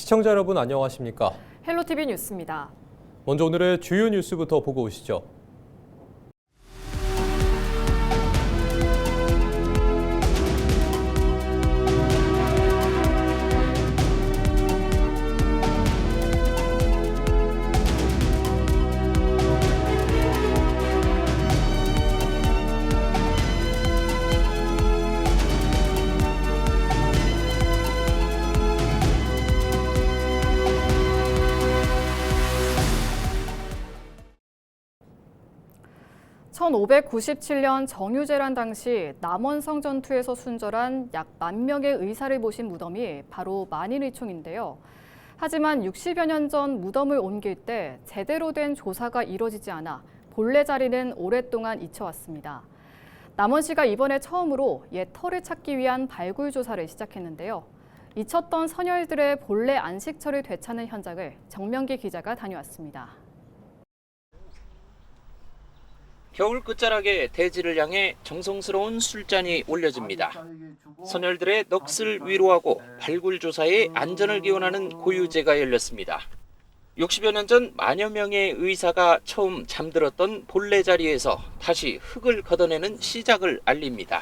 시청자 여러분 안녕하십니까? 헬로티비 뉴스입니다. 먼저 오늘의 주요 뉴스부터 보고 오시죠. (1597년) 정유재란 당시 남원성 전투에서 순절한 약 10,000명의 의사를 모신 무덤이 바로 만인의총인데요. 하지만 60여 년 전 무덤을 옮길 때 제대로 된 조사가 이뤄지지 않아 본래 자리는 오랫동안 잊혀왔습니다. 남원시가 이번에 처음으로 옛 터를 찾기 위한 발굴 조사를 시작했는데요. 잊혔던 선열들의 본래 안식처를 되찾는 현장을 정명기 기자가 다녀왔습니다. 겨울 끝자락에 대지를 향해 정성스러운 술잔이 올려집니다. 선열들의 넋을 위로하고 발굴 조사에 안전을 기원하는 고유제가 열렸습니다. 60여 년 전 만여 명의 의사가 처음 잠들었던 본래 자리에서 다시 흙을 걷어내는 시작을 알립니다.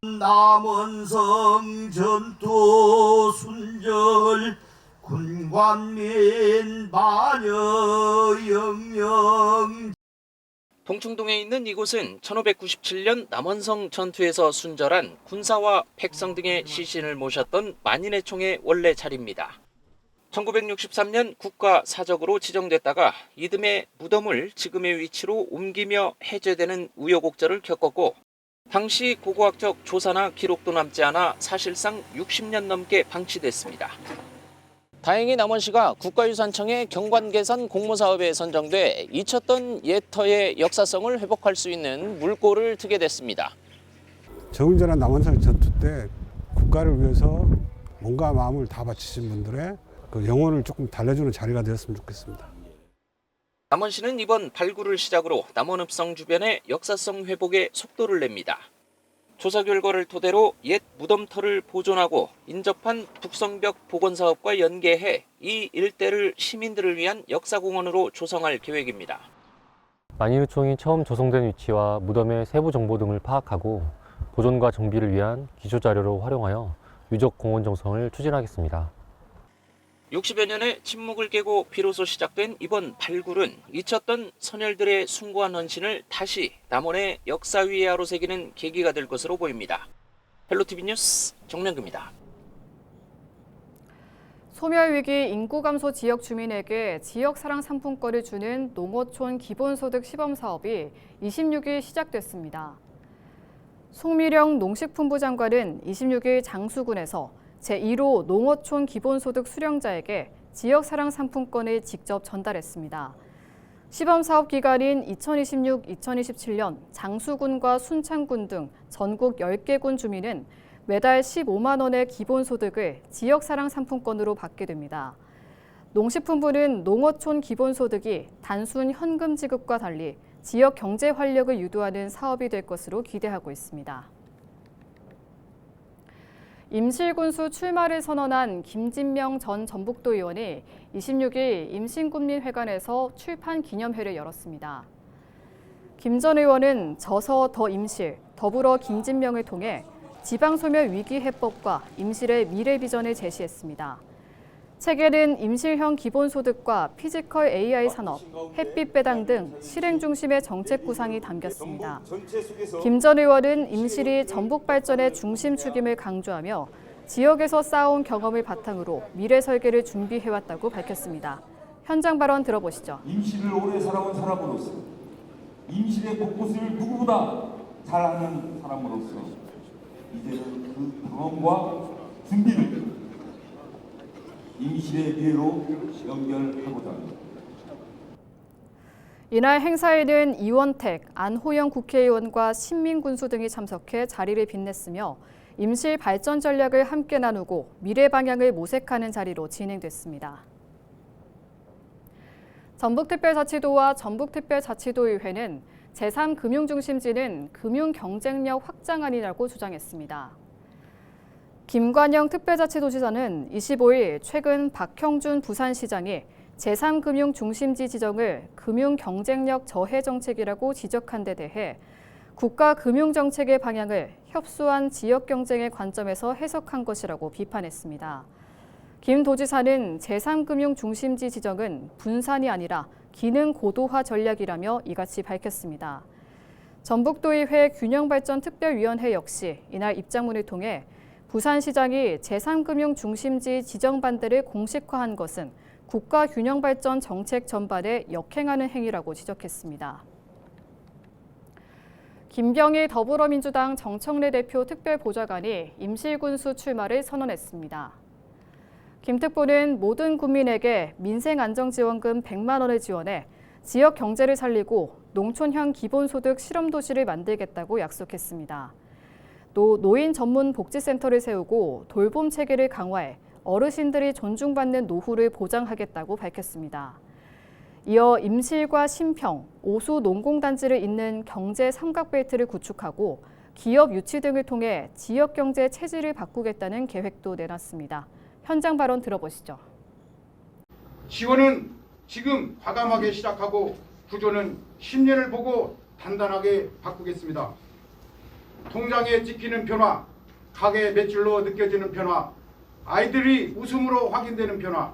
남원성 전투 순절 군관민 마녀 영영. 동충동에 있는 이곳은 1597년 남원성 전투에서 순절한 군사와 백성 등의 시신을 모셨던 만인의총의 원래 자리입니다. 1963년 국가사적으로 지정됐다가 이듬해 무덤을 지금의 위치로 옮기며 해제되는 우여곡절을 겪었고 당시 고고학적 조사나 기록도 남지 않아 사실상 60년 넘게 방치됐습니다. 다행히 남원시가 국가유산청의 경관개선 공모사업에 선정돼 잊혔던 옛 터의 역사성을 회복할 수 있는 물꼬를 트게 됐습니다. 정유재란 남원성 전투 때 국가를 위해서 몸과 마음을 다 바치신 분들의 그 영혼을 조금 달래주는 자리가 되었으면 좋겠습니다. 남원시는 이번 발굴을 시작으로 남원읍성 주변의 역사성 회복에 속도를 냅니다. 조사 결과를 토대로 옛 무덤터를 보존하고 인접한 북성벽 복원사업과 연계해 이 일대를 시민들을 위한 역사공원으로 조성할 계획입니다. 만인의총이 처음 조성된 위치와 무덤의 세부 정보 등을 파악하고 보존과 정비를 위한 기초자료로 활용하여 유적 공원 정성을 추진하겠습니다. 60여 년의 침묵을 깨고 비로소 시작된 이번 발굴은 잊혔던 선열들의 숭고한 헌신을 다시 남원의 역사 위에 아로새기는 계기가 될 것으로 보입니다. 헬로티비 뉴스 정명규입니다. 소멸위기 인구 감소 지역 주민에게 지역사랑 상품권을 주는 농어촌 기본소득 시범사업이 26일 시작됐습니다. 송미령 농식품부 장관은 26일 장수군에서 제1호 농어촌 기본소득 수령자에게 지역사랑 상품권을 직접 전달했습니다. 시범사업 기간인 2026-2027년 장수군과 순창군 등 전국 10개 군 주민은 매달 15만 원의 기본소득을 지역사랑 상품권으로 받게 됩니다. 농식품부는 농어촌 기본소득이 단순 현금 지급과 달리 지역 경제 활력을 유도하는 사업이 될 것으로 기대하고 있습니다. 임실군수 출마를 선언한 김진명 전 전북도 의원이 26일 임신군민회관에서 출판 기념회를 열었습니다. 김 전 의원은 저서 더 임실, 더불어 김진명을 통해 지방소멸 위기 해법과 임실의 미래 비전을 제시했습니다. 책에는 임실형 기본소득과 피지컬 AI 산업, 햇빛 배당 등 실행 중심의 정책 구상이 담겼습니다. 김 전 의원은 임실이 전북 발전의 중심축임을 강조하며 지역에서 쌓아온 경험을 바탕으로 미래 설계를 준비해왔다고 밝혔습니다. 현장 발언 들어보시죠. 임실을 오래 살아온 사람으로서 임실의 곳곳을 누구보다 잘 아는 사람으로서 이제는 그 경험과 준비를 임실의 미래로 연결하고자 합니다. 이날 행사에는 이원택, 안호영 국회의원과 신민군수 등이 참석해 자리를 빛냈으며 임실 발전 전략을 함께 나누고 미래 방향을 모색하는 자리로 진행됐습니다. 전북특별자치도와 전북특별자치도의회는 제3금융중심지는 금융경쟁력 확장안이라고 주장했습니다. 김관영 특별자치도지사는 25일 최근 박형준 부산시장이 제3금융중심지 지정을 금융경쟁력 저해 정책이라고 지적한 데 대해 국가 금융정책의 방향을 협소한 지역경쟁의 관점에서 해석한 것이라고 비판했습니다. 김 도지사는 제3금융중심지 지정은 분산이 아니라 기능 고도화 전략이라며 이같이 밝혔습니다. 전북도의회 균형발전특별위원회 역시 이날 입장문을 통해 부산시장이 제3금융중심지 지정 반대를 공식화한 것은 국가 균형발전 정책 전반에 역행하는 행위라고 지적했습니다. 김병희 더불어민주당 정청래 대표 특별보좌관이 임실군수 출마를 선언했습니다. 김 특보는 모든 국민에게 민생안정지원금 100만 원을 지원해 지역 경제를 살리고 농촌형 기본소득 실험도시를 만들겠다고 약속했습니다. 또 노인 전문 복지센터를 세우고 돌봄 체계를 강화해 어르신들이 존중받는 노후를 보장하겠다고 밝혔습니다. 이어 임실과 신평, 오수 농공단지를 잇는 경제 삼각벨트를 구축하고 기업 유치 등을 통해 지역 경제 체질을 바꾸겠다는 계획도 내놨습니다. 현장 발언 들어보시죠. 지원은 지금 과감하게 시작하고 구조는 10년을 보고 단단하게 바꾸겠습니다. 통장에 찍히는 변화, 가게 매출로 느껴지는 변화, 아이들이 웃음으로 확인되는 변화,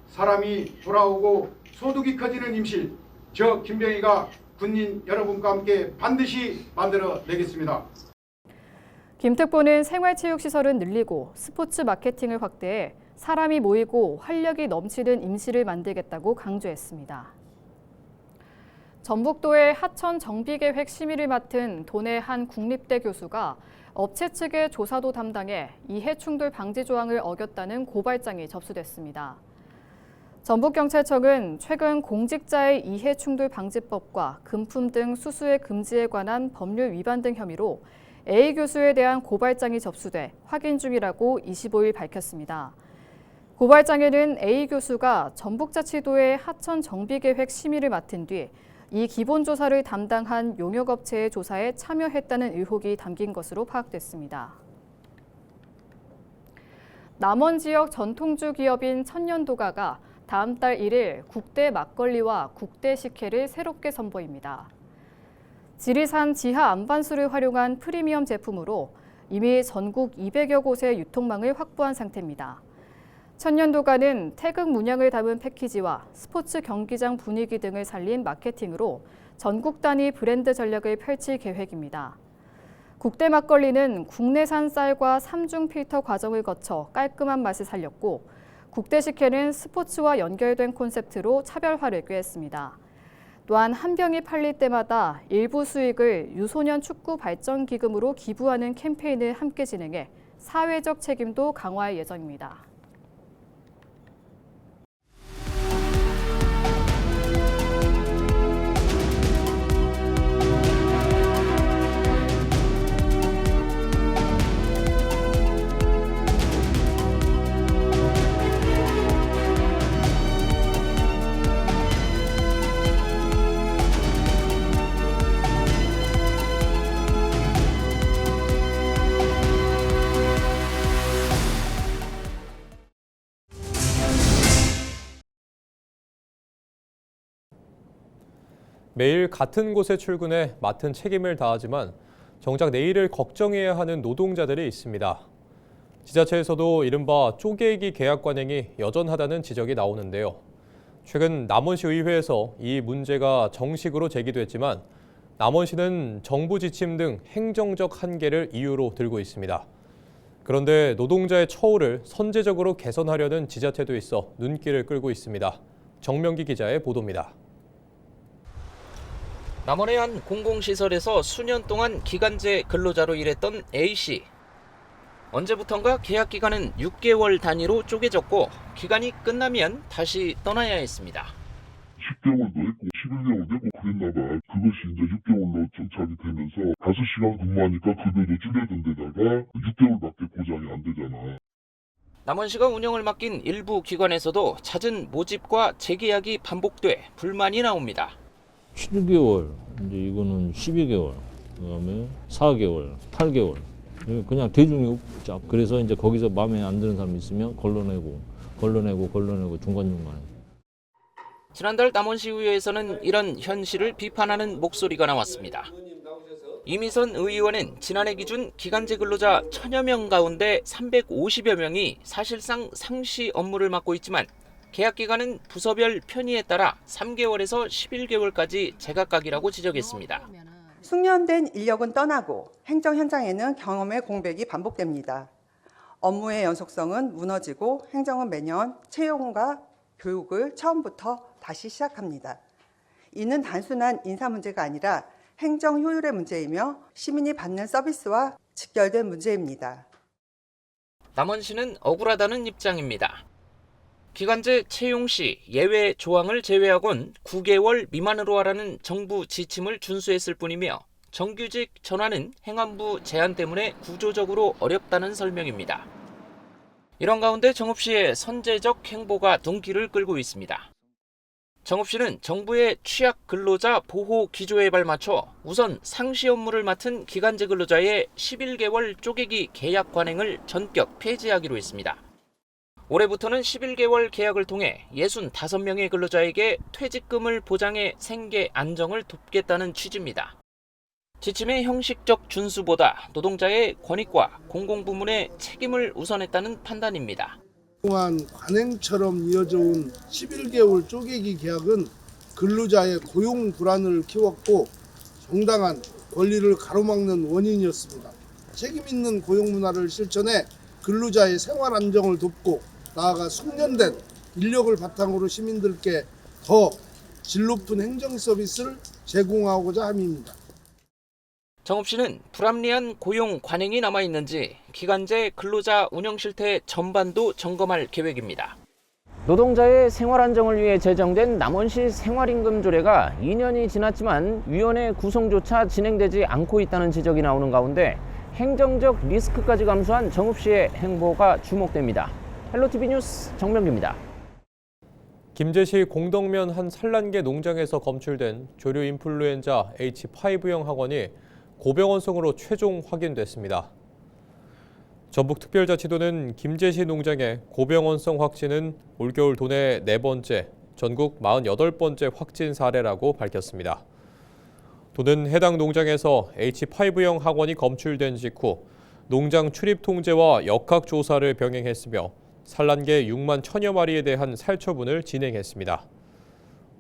사람이 돌아오고 소득이 커지는 임실, 저 김병희가 군인 여러분과 함께 반드시 만들어내겠습니다. 김 특보는 생활체육시설은 늘리고 스포츠 마케팅을 확대해 사람이 모이고 활력이 넘치는 임실을 만들겠다고 강조했습니다. 전북도의 하천 정비계획 심의를 맡은 도내 한 국립대 교수가 업체 측의 조사도 담당해 이해충돌 방지 조항을 어겼다는 고발장이 접수됐습니다. 전북경찰청은 최근 공직자의 이해충돌 방지법과 금품 등 수수의 금지에 관한 법률 위반 등 혐의로 A 교수에 대한 고발장이 접수돼 확인 중이라고 25일 밝혔습니다. 고발장에는 A 교수가 전북자치도의 하천 정비계획 심의를 맡은 뒤 이 기본조사를 담당한 용역업체의 조사에 참여했다는 의혹이 담긴 것으로 파악됐습니다. 남원 지역 전통주 기업인 천년도가가 다음 달 1일 국대 막걸리와 국대 식혜를 새롭게 선보입니다. 지리산 지하 안반수를 활용한 프리미엄 제품으로 이미 전국 200여 곳의 유통망을 확보한 상태입니다. 천년도가는 태극 문양을 담은 패키지와 스포츠 경기장 분위기 등을 살린 마케팅으로 전국 단위 브랜드 전략을 펼칠 계획입니다. 국대 막걸리는 국내산 쌀과 3중 필터 과정을 거쳐 깔끔한 맛을 살렸고 국대 식혜는 스포츠와 연결된 콘셉트로 차별화를 꾀했습니다. 또한 한 병이 팔릴 때마다 일부 수익을 유소년 축구 발전 기금으로 기부하는 캠페인을 함께 진행해 사회적 책임도 강화할 예정입니다. 매일 같은 곳에 출근해 맡은 책임을 다하지만 정작 내일을 걱정해야 하는 노동자들이 있습니다. 지자체에서도 이른바 쪼개기 계약 관행이 여전하다는 지적이 나오는데요. 최근 남원시 의회에서 이 문제가 정식으로 제기됐지만 남원시는 정부 지침 등 행정적 한계를 이유로 들고 있습니다. 그런데 노동자의 처우를 선제적으로 개선하려는 지자체도 있어 눈길을 끌고 있습니다. 정명기 기자의 보도입니다. 남원의 한 공공시설에서 수년 동안 기간제 근로자로 일했던 A씨. 언제부턴가 계약 기간은 6개월 단위로 쪼개졌고 기간이 끝나면 다시 떠나야 했습니다. 10개월도 있고 11개월도 있고 그랬나 봐. 그것이 이제 6개월로 정착이 되면서 5시간 근무하니까 급여도 줄여준 데다가 6개월밖에 보장이 안 되잖아. 남원시가 운영을 맡긴 일부 기관에서도 잦은 모집과 재계약이 반복돼 불만이 나옵니다. 7개월, 이제 이거는 12개월, 그다음에 4개월, 8개월 그냥 대중이 없죠. 그래서 이제 거기서 마음에 안 드는 사람이 있으면 걸러내고 중간중간에. 지난달 남원시의회에서는 이런 현실을 비판하는 목소리가 나왔습니다. 이미선 의원은 지난해 기준 기간제 근로자 1000여 명 가운데 350여 명이 사실상 상시 업무를 맡고 있지만 계약 기간은 부서별 편의에 따라 3개월에서 11개월까지 제각각이라고 지적했습니다. 숙련된 인력은 떠나고 행정 현장에는 경험의 공백이 반복됩니다. 업무의 연속성은 무너지고 행정은 매년 채용과 교육을 처음부터 다시 시작합니다. 이는 단순한 인사 문제가 아니라 행정 효율의 문제이며 시민이 받는 서비스와 직결된 문제입니다. 남원시는 억울하다는 입장입니다. 기간제 채용 시 예외 조항을 제외하곤 9개월 미만으로 하라는 정부 지침을 준수했을 뿐이며 정규직 전환은 행안부 제한 때문에 구조적으로 어렵다는 설명입니다. 이런 가운데 정읍시의 선제적 행보가 눈길을 끌고 있습니다. 정읍시는 정부의 취약 근로자 보호 기조에 발맞춰 우선 상시 업무를 맡은 기간제 근로자의 11개월 쪼개기 계약 관행을 전격 폐지하기로 했습니다. 올해부터는 11개월 계약을 통해 65명의 근로자에게 퇴직금을 보장해 생계 안정을 돕겠다는 취지입니다. 지침의 형식적 준수보다 노동자의 권익과 공공부문의 책임을 우선했다는 판단입니다. 그동안 관행처럼 이어져 온 11개월 쪼개기 계약은 근로자의 고용 불안을 키웠고 정당한 권리를 가로막는 원인이었습니다. 책임 있는 고용 문화를 실천해 근로자의 생활 안정을 돕고 나아가 숙련된 인력을 바탕으로 시민들께 더 질 높은 행정 서비스를 제공하고자 함입니다. 정읍시는 불합리한 고용 관행이 남아있는지 기간제 근로자 운영 실태 전반도 점검할 계획입니다. 노동자의 생활 안정을 위해 제정된 남원시 생활임금조례가 2년이 지났지만 위원회 구성조차 진행되지 않고 있다는 지적이 나오는 가운데 행정적 리스크까지 감수한 정읍시의 행보가 주목됩니다. 헬로티비 뉴스 정명규입니다. 김제시 공덕면 한 산란계 농장에서 검출된 조류 인플루엔자 H5형 항원이 고병원성으로 최종 확인됐습니다. 전북특별자치도는 김제시 농장의 고병원성 확진은 올겨울 도내 4번째, 전국 48번째 확진 사례라고 밝혔습니다. 도는 해당 농장에서 H5형 항원이 검출된 직후 농장 출입 통제와 역학 조사를 병행했으며 산란계 6만 1000여 마리에 대한 살처분을 진행했습니다.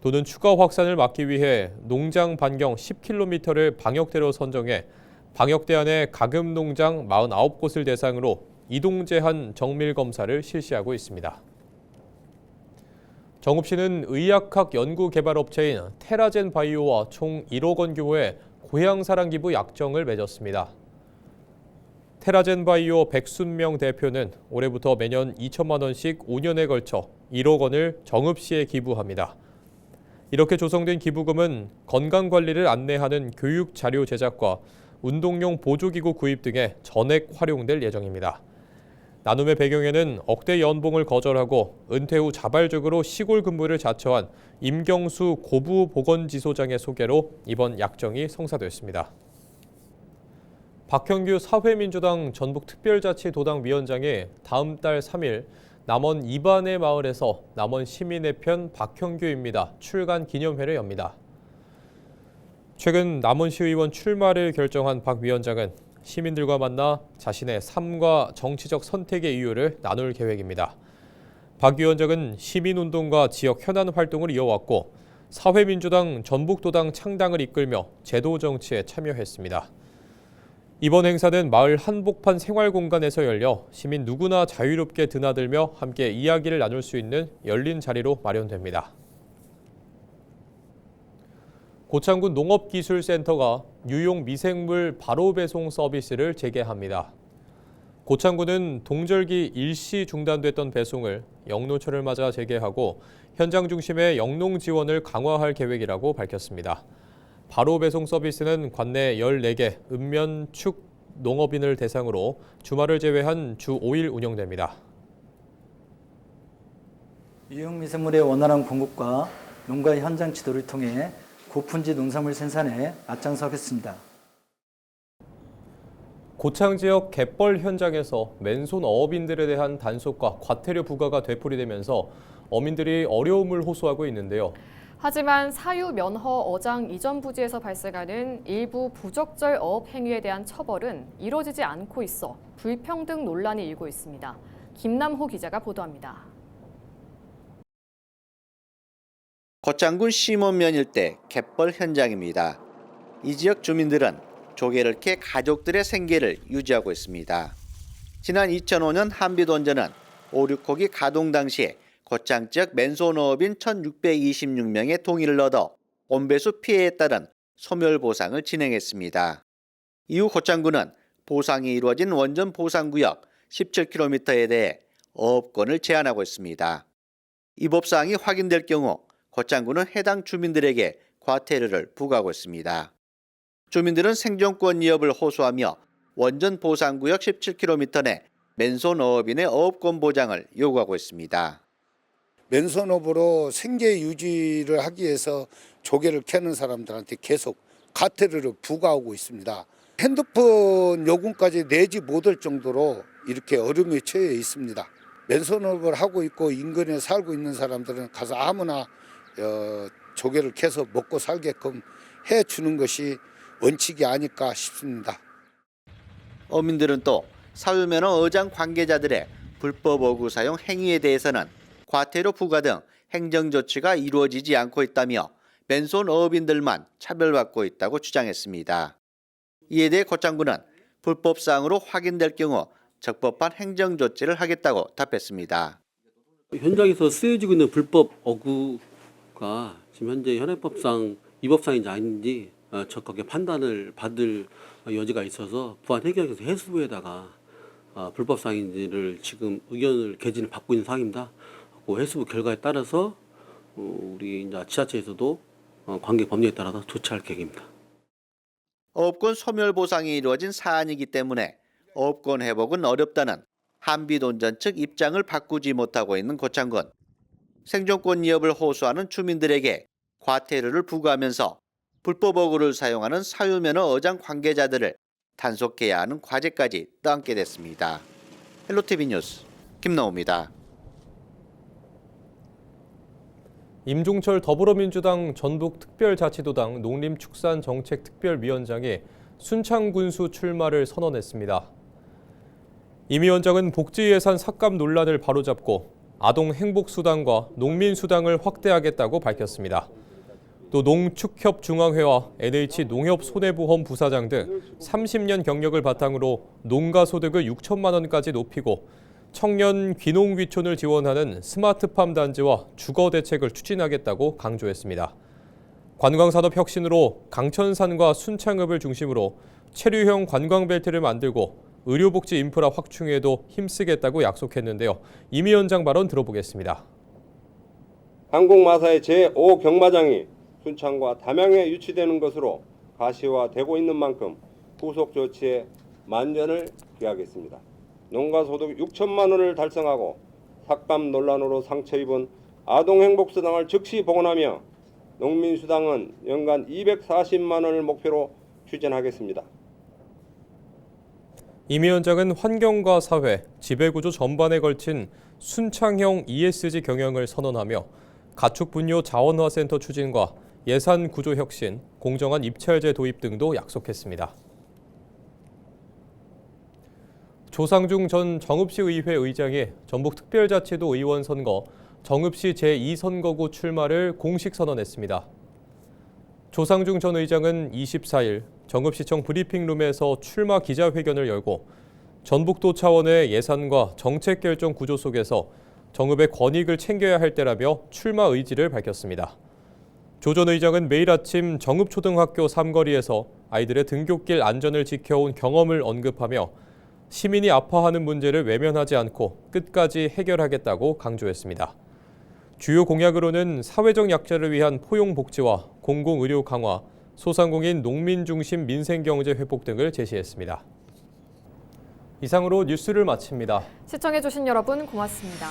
도는 추가 확산을 막기 위해 농장 반경 10km를 방역대로 선정해 방역대 안의 가금 농장 49곳을 대상으로 이동 제한 정밀 검사를 실시하고 있습니다. 정읍시는 의약학 연구 개발 업체인 테라젠 바이오와 총 1억 원 규모의 고향사랑 기부 약정을 맺었습니다. 테라젠 바이오 백순명 대표는 올해부터 매년 2천만 원씩 5년에 걸쳐 1억 원을 정읍시에 기부합니다. 이렇게 조성된 기부금은 건강관리를 안내하는 교육 자료 제작과 운동용 보조기구 구입 등에 전액 활용될 예정입니다. 나눔의 배경에는 억대 연봉을 거절하고 은퇴 후 자발적으로 시골 근무를 자처한 임경수 고부보건지소장의 소개로 이번 약정이 성사됐습니다. 박형규 사회민주당 전북특별자치도당위원장이 다음 달 3일 남원 이반의 마을에서 남원 시민의 편 박형규입니다. 출간 기념회를 엽니다. 최근 남원시의원 출마를 결정한 박 위원장은 시민들과 만나 자신의 삶과 정치적 선택의 이유를 나눌 계획입니다. 박 위원장은 시민운동과 지역 현안 활동을 이어왔고 사회민주당 전북도당 창당을 이끌며 제도 정치에 참여했습니다. 이번 행사는 마을 한복판 생활공간에서 열려 시민 누구나 자유롭게 드나들며 함께 이야기를 나눌 수 있는 열린 자리로 마련됩니다. 고창군 농업기술센터가 유용 미생물 바로 배송 서비스를 재개합니다. 고창군은 동절기 일시 중단됐던 배송을 영노철을 맞아 재개하고 현장 중심의 영농 지원을 강화할 계획이라고 밝혔습니다. 바로 배송 서비스는 관내 14개 읍면 축 농업인을 대상으로 주말을 제외한 주 5일 운영됩니다. 유용 미생물의 원활한 공급과 농가 현장 지도를 통해 고품질 농산물 생산에 앞장서겠습니다. 고창 지역 갯벌 현장에서 맨손 어업인들에 대한 단속과 과태료 부과가 되풀이되면서 어민들이 어려움을 호소하고 있는데요. 하지만 사유 면허 어장 이전 부지에서 발생하는 일부 부적절 어업 행위에 대한 처벌은 이루어지지 않고 있어 불평등 논란이 일고 있습니다. 김남호 기자가 보도합니다. 고창군 심원면 일대 갯벌 현장입니다. 이 지역 주민들은 조개를 캐 가족들의 생계를 유지하고 있습니다. 지난 2005년 한비돈전은 오륙호기 가동 당시에 고창 지역 맨손어업인 1,626명의 동의를 얻어 온배수 피해에 따른 소멸 보상을 진행했습니다. 이후 고창군은 보상이 이루어진 원전 보상구역 17km에 대해 어업권을 제한하고 있습니다. 이 법사항이 확인될 경우 고창군은 해당 주민들에게 과태료를 부과하고 있습니다. 주민들은 생존권 위협을 호소하며 원전 보상구역 17km 내 맨손어업인의 어업권 보장을 요구하고 있습니다. 맨손업으로 생계 유지를 하기 위해서 조개를 캐는 사람들한테 계속 과태료를 부과하고 있습니다. 핸드폰 요금까지 내지 못할 정도로 이렇게 어려움에 처해 있습니다. 맨손업을 하고 있고 인근에 살고 있는 사람들은 가서 아무나 조개를 캐서 먹고 살게끔 해주는 것이 원칙이 아닐까 싶습니다. 어민들은 또 사유면허 어장 관계자들의 불법 어구 사용 행위에 대해서는 과태료 부과 등 행정조치가 이루어지지 않고 있다며 맨손 어업인들만 차별받고 있다고 주장했습니다. 이에 대해 고창군은 불법사항으로 확인될 경우 적법한 행정조치를 하겠다고 답했습니다. 현장에서 쓰여지고 있는 불법 어구가 지금 현재 현행법상 위법사항인지 아닌지 적하게 판단을 받을 여지가 있어서 부안해경에서 해수부에다가 불법사항인지를 지금 의견을 개진을 받고 있는 상황입니다. 그 해수부 결과에 따라서 우리 이제 지자체에서도 관계 법률에 따라서 조치할 계획입니다. 어업권 소멸 보상이 이루어진 사안이기 때문에 어업권 회복은 어렵다는 한비돈전 측 입장을 바꾸지 못하고 있는 고창군. 생존권 위협을 호소하는 주민들에게 과태료를 부과하면서 불법 어구를 사용하는 사유면허 어장 관계자들을 단속해야 하는 과제까지 떠안게 됐습니다. 헬로티비 뉴스 김나호입니다. 임종철 더불어민주당 전북특별자치도당 농림축산정책특별위원장이 순창군수 출마를 선언했습니다. 임 위원장은 복지예산 삭감 논란을 바로잡고 아동행복수당과 농민수당을 확대하겠다고 밝혔습니다. 또 농축협중앙회와 NH농협손해보험 부사장 등 30년 경력을 바탕으로 농가소득을 6천만 원까지 높이고 청년 귀농귀촌을 지원하는 스마트팜 단지와 주거 대책을 추진하겠다고 강조했습니다. 관광산업 혁신으로 강천산과 순창읍을 중심으로 체류형 관광벨트를 만들고 의료복지 인프라 확충에도 힘쓰겠다고 약속했는데요. 임 위원장 발언 들어보겠습니다. 한국마사의 제5경마장이 순창과 담양에 유치되는 것으로 가시화되고 있는 만큼 후속 조치에 만전을 기하겠습니다. 농가소득 6천만 원을 달성하고 삭감 논란으로 상처 입은 아동행복수당을 즉시 복원하며 농민수당은 연간 240만 원을 목표로 추진하겠습니다. 임 위원장은 환경과 사회, 지배구조 전반에 걸친 순창형 ESG 경영을 선언하며 가축분뇨 자원화센터 추진과 예산 구조 혁신, 공정한 입찰제 도입 등도 약속했습니다. 조상중 전 정읍시 의회 의장이 전북특별자치도 의원 선거 정읍시 제2선거구 출마를 공식 선언했습니다. 조상중 전 의장은 24일 정읍시청 브리핑룸에서 출마 기자회견을 열고 전북도 차원의 예산과 정책 결정 구조 속에서 정읍의 권익을 챙겨야 할 때라며 출마 의지를 밝혔습니다. 조 전 의장은 매일 아침 정읍초등학교 삼거리에서 아이들의 등굣길 안전을 지켜온 경험을 언급하며 시민이 아파하는 문제를 외면하지 않고 끝까지 해결하겠다고 강조했습니다. 주요 공약으로는 사회적 약자를 위한 포용복지와 공공의료 강화, 소상공인 농민 중심 민생경제 회복 등을 제시했습니다. 이상으로 뉴스를 마칩니다. 시청해주신 여러분 고맙습니다.